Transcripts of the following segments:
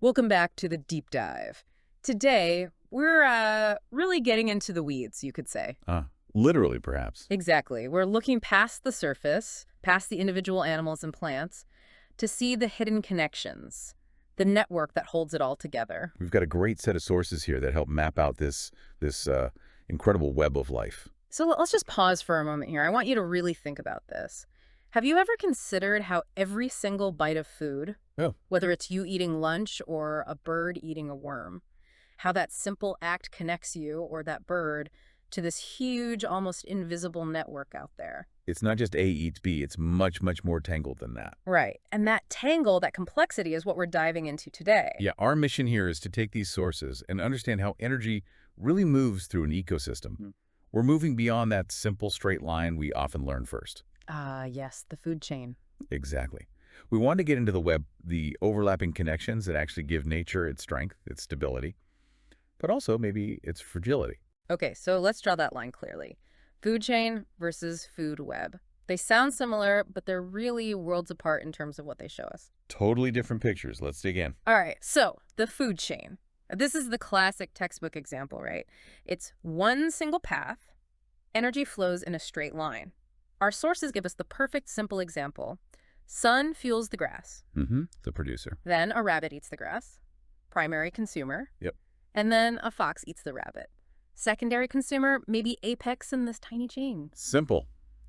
Welcome back to the deep dive. Today, we're really getting into the weeds, you could say. Literally, perhaps. Exactly. We're looking past the surface, past the individual animals and plants, to see the hidden connections, the network that holds it all together. We've got a great set of sources here that help map out this incredible web of life. So let's just pause for a moment here. I want you to really think about this. Have you ever considered how every single bite of food, Oh. whether it's you eating lunch or a bird eating a worm, how that simple act connects you or that bird to this huge, almost invisible network out there? It's not just A eats B. It's much, much more tangled than that. Right. And that tangle, that complexity is what we're diving into today. Yeah, our mission here is to take these sources and understand how energy really moves through an ecosystem. We're moving beyond that simple straight line we often learn first. Yes, the food chain. Exactly. We want to get into the web, the overlapping connections that actually give nature its strength, its stability, but also maybe its fragility. Okay, so let's draw that line clearly. Food chain versus food web. They sound similar, but they're really worlds apart in terms of what they show us. Totally different pictures. Let's dig in. All right, so the food chain. This is the classic textbook example, right? It's one single path. Energy flows in a straight line. Our sources give us the perfect simple example. Sun fuels the grass. The producer. Then a rabbit eats the grass. Primary consumer. Yep. And then a fox eats the rabbit. Secondary consumer, maybe apex in this tiny chain. Simple,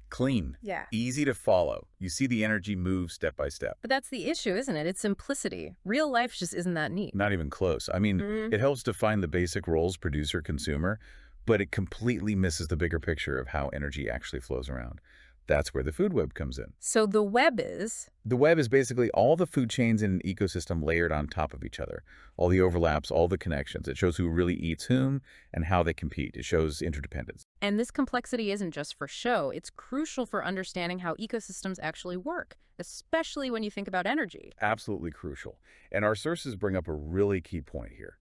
clean, Yeah. easy to follow. You see the energy move step by step. But that's the issue, isn't it? It's simplicity. Real life just isn't that neat. Not even close. I mean, it helps define the basic roles, producer, consumer, but it completely misses the bigger picture of how energy actually flows around. That's where the food web comes in. So the web is? The web is basically all the food chains in an ecosystem layered on top of each other. All the overlaps, all the connections. It shows who really eats whom and how they compete. It shows interdependence. And this complexity isn't just for show. It's crucial for understanding how ecosystems actually work, especially when you think about energy. Absolutely crucial. And our sources bring up a really key point here.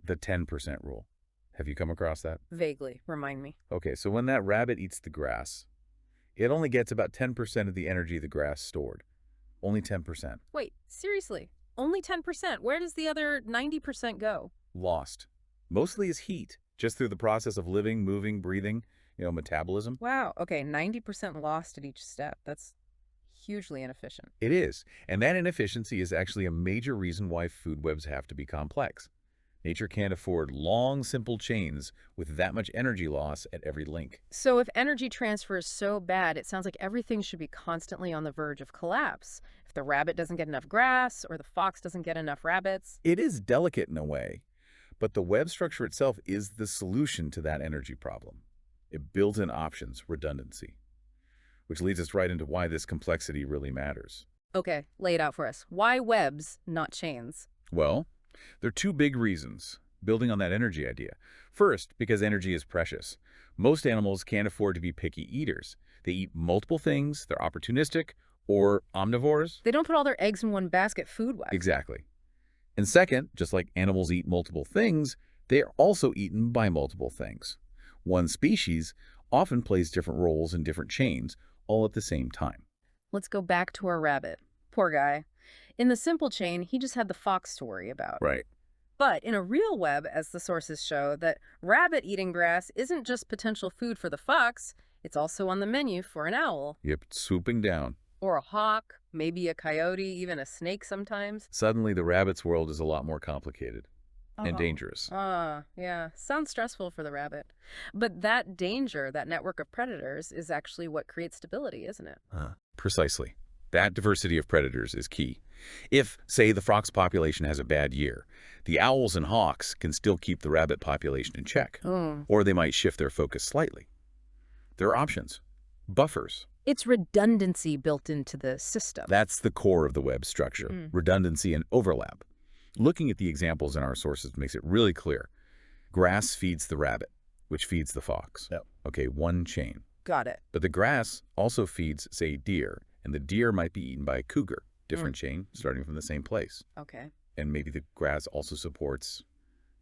The 10% rule. Have you come across that? Vaguely. Remind me. Okay, so when that rabbit eats the grass, it only gets about 10% of the energy the grass stored. Only 10%. Wait, seriously? Only 10%? Where does the other 90% go? Lost. Mostly as heat, just through the process of living, moving, breathing, metabolism. Wow. Okay, 90% lost at each step. That's hugely inefficient. It is. And that inefficiency is actually a major reason why food webs have to be complex. Nature can't afford long, simple chains with that much energy loss at every link. So if energy transfer is so bad, it sounds like everything should be constantly on the verge of collapse. If the rabbit doesn't get enough grass or the fox doesn't get enough rabbits. It is delicate in a way, but the web structure itself is the solution to that energy problem. It builds in options, redundancy, which leads us right into why this complexity really matters. Okay, lay it out for us. Why webs, not chains? Well, there are two big reasons, building on that energy idea. First, because energy is precious. Most animals can't afford to be picky eaters. They eat multiple things, they're opportunistic, or omnivores. They don't put all their eggs in one basket food-wise. Exactly. And second, just like animals eat multiple things, they are also eaten by multiple things. One species often plays different roles in different chains, all at the same time. Let's go back to our rabbit. Poor guy. In the simple chain, he just had the fox to worry about. Right. But in a real web, as the sources show, that rabbit eating grass isn't just potential food for the fox, it's also on the menu for an owl. Yep, swooping down. Or a hawk, maybe a coyote, even a snake sometimes. Suddenly, the rabbit's world is a lot more complicated and dangerous. Yeah. Sounds stressful for the rabbit. But that danger, that network of predators, is actually what creates stability, isn't it? Precisely. That diversity of predators is key. If, say, the fox population has a bad year, the owls and hawks can still keep the rabbit population in check. Or they might shift their focus slightly. There are options. Buffers. It's redundancy built into the system. That's the core of the web structure. Redundancy and overlap. Looking at the examples in our sources makes it really clear. Grass feeds the rabbit, which feeds the fox. Yep. Okay, one chain. Got it. But the grass also feeds, say, deer, and the deer might be eaten by a cougar. Different chain, starting from the same place. Okay. And maybe the grass also supports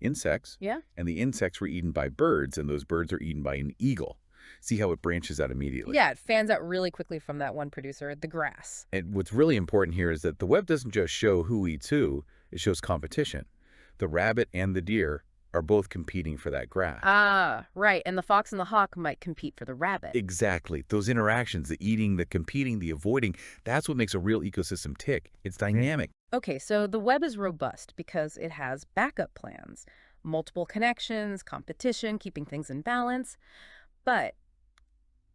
insects. Yeah. And the insects were eaten by birds, and those birds are eaten by an eagle. See how it branches out immediately. Yeah, it fans out really quickly from that one producer, the grass. And what's really important here is that the web doesn't just show who eats who, It shows competition. The rabbit and the deer are both competing for that grass. Ah, right. And the fox and the hawk might compete for the rabbit. Exactly. Those interactions, the eating, the competing, the avoiding, that's what makes a real ecosystem tick. It's dynamic. Okay, so the web is robust because it has backup plans, multiple connections, competition, keeping things in balance. But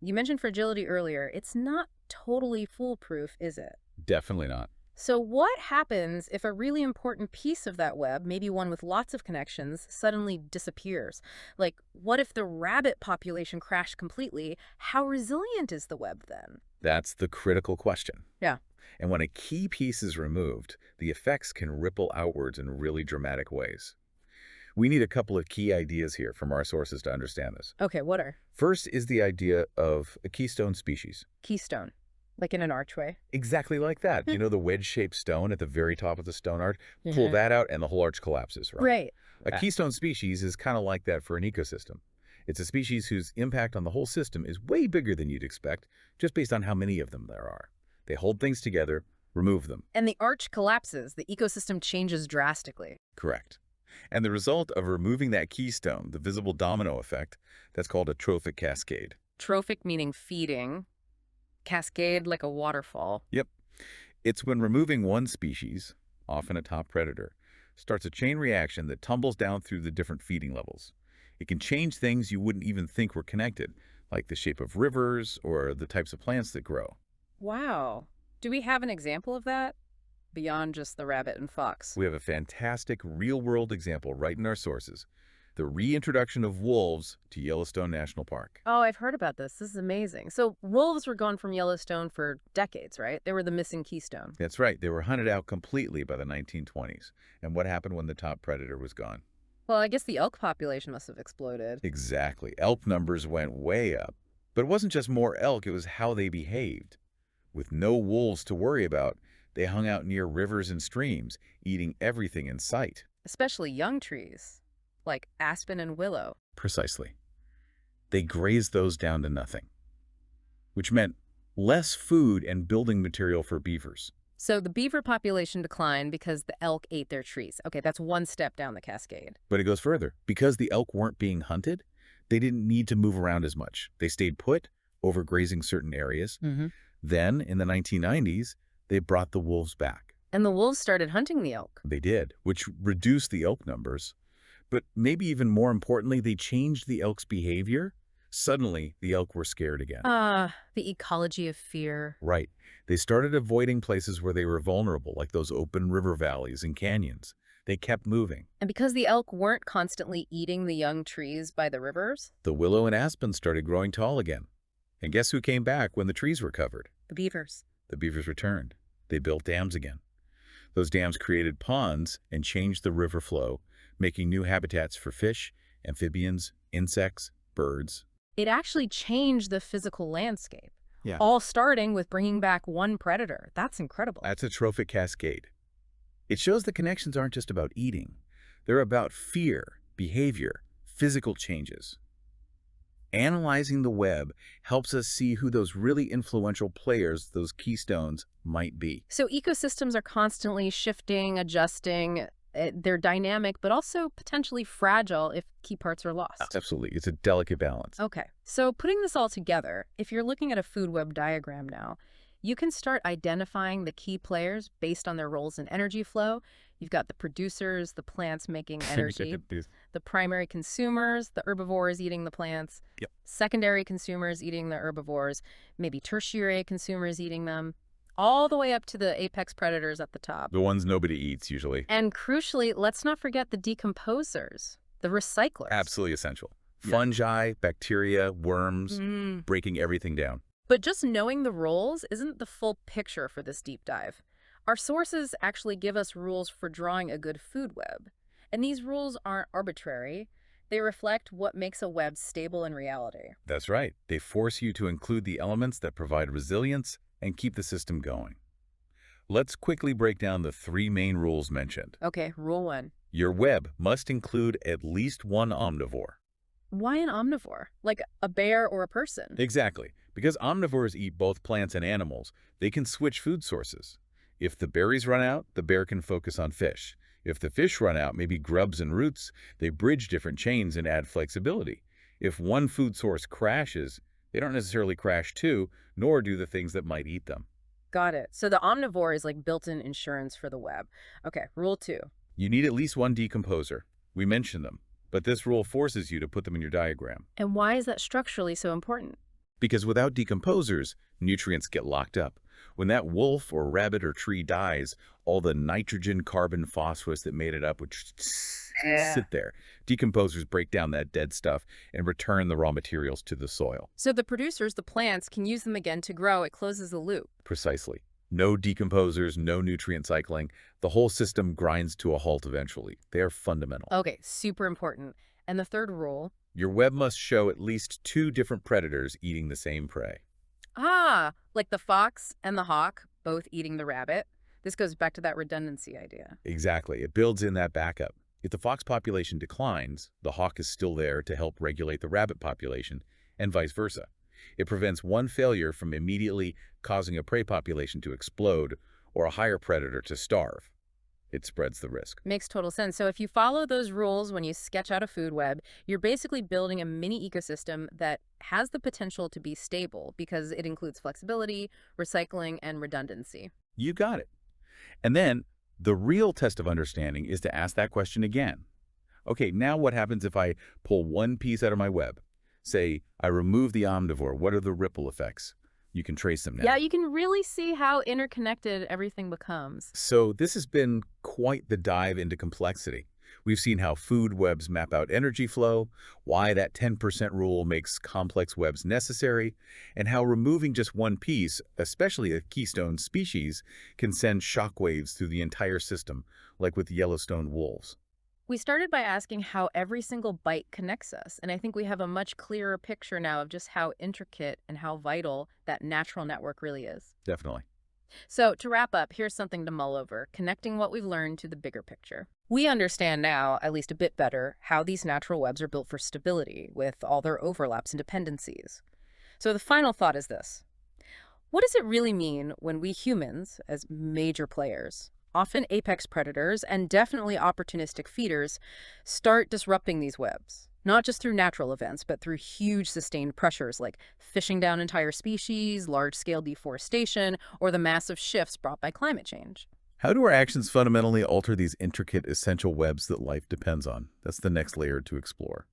you mentioned fragility earlier. It's not totally foolproof, is it? Definitely not. So what happens if a really important piece of that web, maybe one with lots of connections, suddenly disappears? Like, what if the rabbit population crashed completely? How resilient is the web then? That's the critical question. Yeah. And when a key piece is removed, the effects can ripple outwards in really dramatic ways. We need a couple of key ideas here from our sources to understand this. Okay, what are? First is the idea of a keystone species. Keystone, like in an archway. Exactly like that. You know the wedge-shaped stone at the very top of the stone arch? Pull that out and the whole arch collapses, right? Right. A keystone species is kind of like that for an ecosystem. It's a species whose impact on the whole system is way bigger than you'd expect, just based on how many of them there are. They hold things together, remove them. And the arch collapses. The ecosystem changes drastically. Correct. And the result of removing that keystone, the visible domino effect, that's called a trophic cascade. Trophic meaning feeding. Cascade like a waterfall. Yep. It's when removing one species, often a top predator, starts a chain reaction that tumbles down through the different feeding levels. It can change things you wouldn't even think were connected, like the shape of rivers or the types of plants that grow. Wow. Do we have an example of that? Beyond just the rabbit and fox. We have a fantastic real-world example right in our sources, the reintroduction of wolves to Yellowstone National Park. Oh, I've heard about this. This is amazing. So wolves were gone from Yellowstone for decades, right? They were the missing keystone. That's right. They were hunted out completely by the 1920s. And what happened when the top predator was gone? Well, I guess the elk population must have exploded. Exactly. Elk numbers went way up. But it wasn't just more elk, it was how they behaved. With no wolves to worry about, they hung out near rivers and streams, eating everything in sight. Especially young trees, like aspen and willow. Precisely. They grazed those down to nothing, which meant less food and building material for beavers. So the beaver population declined because the elk ate their trees. Okay, that's one step down the cascade. But it goes further. Because the elk weren't being hunted, they didn't need to move around as much. They stayed put, overgrazing certain areas. Then, in the 1990s, they brought the wolves back. And the wolves started hunting the elk. They did, which reduced the elk numbers. But maybe even more importantly, they changed the elk's behavior. Suddenly, the elk were scared again. The ecology of fear. Right. They started avoiding places where they were vulnerable, like those open river valleys and canyons. They kept moving. And because the elk weren't constantly eating the young trees by the rivers? The willow and aspen started growing tall again. And guess who came back when the trees were covered? The beavers. The beavers returned. They built dams again. Those dams created ponds and changed the river flow, making new habitats for fish, amphibians, insects, birds. It actually changed the physical landscape. Yeah. All starting with bringing back one predator. That's incredible. That's a trophic cascade. It shows the connections aren't just about eating. They're about fear, behavior, physical changes. Analyzing the web helps us see who those really influential players, those keystones, might be. So ecosystems are constantly shifting, adjusting. They're dynamic, but also potentially fragile if key parts are lost. Absolutely. It's a delicate balance. Okay, so putting this all together, if you're looking at a food web diagram now, you can start identifying the key players based on their roles in energy flow. You've got the producers, the plants making energy, the primary consumers, the herbivores eating the plants, secondary consumers eating the herbivores, maybe tertiary consumers eating them, all the way up to the apex predators at the top. The ones nobody eats, usually. And crucially, let's not forget the decomposers, the recyclers. Absolutely essential. Fungi, bacteria, worms, breaking everything down. But just knowing the roles isn't the full picture for this deep dive. Our sources actually give us rules for drawing a good food web. And these rules aren't arbitrary. They reflect what makes a web stable in reality. That's right. They force you to include the elements that provide resilience and keep the system going. Let's quickly break down the three main rules mentioned. Okay, rule 1. Your web must include at least one omnivore. Why an omnivore? Like a bear or a person? Exactly. Because omnivores eat both plants and animals, they can switch food sources. If the berries run out, the bear can focus on fish. If the fish run out, maybe grubs and roots, they bridge different chains and add flexibility. If one food source crashes, they don't necessarily crash too, nor do the things that might eat them. Got it. So the omnivore is like built-in insurance for the web. Okay, rule 2. You need at least one decomposer. We mentioned them, but this rule forces you to put them in your diagram. And why is that structurally so important? Because without decomposers, nutrients get locked up. When that wolf or rabbit or tree dies, all the nitrogen, carbon, phosphorus that made it up would just sit there. Decomposers break down that dead stuff and return the raw materials to the soil. So the producers, the plants, can use them again to grow. It closes the loop. Precisely. No decomposers, no nutrient cycling. The whole system grinds to a halt eventually. They are fundamental. Okay, super important. And the third rule? Your web must show at least 2 different predators eating the same prey. Like the fox and the hawk, both eating the rabbit. This goes back to that redundancy idea. Exactly. It builds in that backup. If the fox population declines, the hawk is still there to help regulate the rabbit population, and vice versa. It prevents one failure from immediately causing a prey population to explode or a higher predator to starve. It spreads the risk. Makes total sense. So if you follow those rules when you sketch out a food web, you're basically building a mini ecosystem that has the potential to be stable because it includes flexibility, recycling, and redundancy. You got it. And then the real test of understanding is to ask that question again. Okay, now what happens if I pull one piece out of my web? Say, I remove the omnivore. What are the ripple effects? You can trace them now. Yeah, you can really see how interconnected everything becomes. So this has been quite the dive into complexity. We've seen how food webs map out energy flow, why that 10% rule makes complex webs necessary, and how removing just one piece, especially a keystone species, can send shockwaves through the entire system, like with Yellowstone wolves. We started by asking how every single bite connects us, and I think we have a much clearer picture now of just how intricate and how vital that natural network really is. Definitely. So, to wrap up, here's something to mull over, connecting what we've learned to the bigger picture. We understand now, at least a bit better, how these natural webs are built for stability, with all their overlaps and dependencies. So the final thought is this. What does it really mean when we humans, as major players, often apex predators and definitely opportunistic feeders, start disrupting these webs? Not just through natural events, but through huge sustained pressures like fishing down entire species, large-scale deforestation, or the massive shifts brought by climate change. How do our actions fundamentally alter these intricate, essential webs that life depends on? That's the next layer to explore.